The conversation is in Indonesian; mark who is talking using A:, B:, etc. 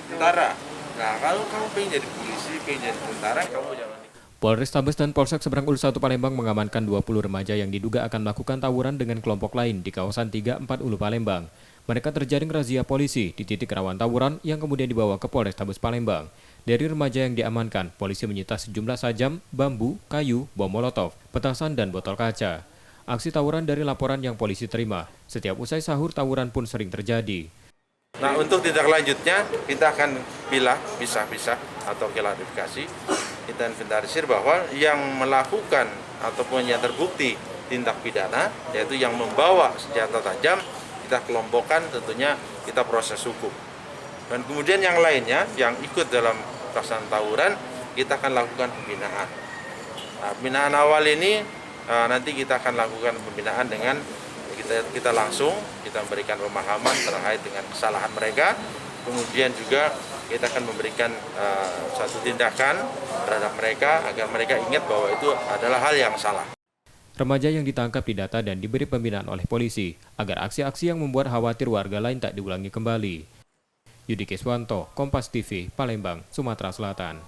A: tentara. Nah, kalau kamu pengen jadi polisi, pengen jadi tentara, kamu jangan.
B: Polrestabes dan Polsek Seberang Ulus 1 Palembang mengamankan 20 remaja yang diduga akan melakukan tawuran dengan kelompok lain di kawasan 34 Ulu Palembang. Mereka terjaring razia polisi di titik rawan tawuran yang kemudian dibawa ke Polrestabes Palembang. Dari remaja yang diamankan, polisi menyita sejumlah sajam, bambu, kayu, bom molotov, petasan, dan botol kaca. Aksi tawuran dari laporan yang polisi terima. Setiap usai sahur, tawuran pun sering terjadi.
A: Nah, untuk tindak lanjutnya kita akan pisah-pisah atau klarifikasi. Kita inventarisir bahwa yang melakukan ataupun yang terbukti tindak pidana, yaitu yang membawa senjata tajam, kita kelompokkan, tentunya kita proses hukum. Dan kemudian yang lainnya yang ikut dalam pelaksanaan tawuran, kita akan lakukan pembinaan. Nah, pembinaan awal ini nanti kita akan lakukan pembinaan dengan kita langsung kita memberikan pemahaman terkait dengan kesalahan mereka, kemudian juga kita akan memberikan satu tindakan terhadap mereka agar mereka ingat bahwa itu adalah hal yang salah.
B: Remaja yang ditangkap didata dan diberi pembinaan oleh polisi agar aksi-aksi yang membuat khawatir warga lain tak diulangi kembali. Yudi Keswanto, Kompas TV, Palembang, Sumatera Selatan.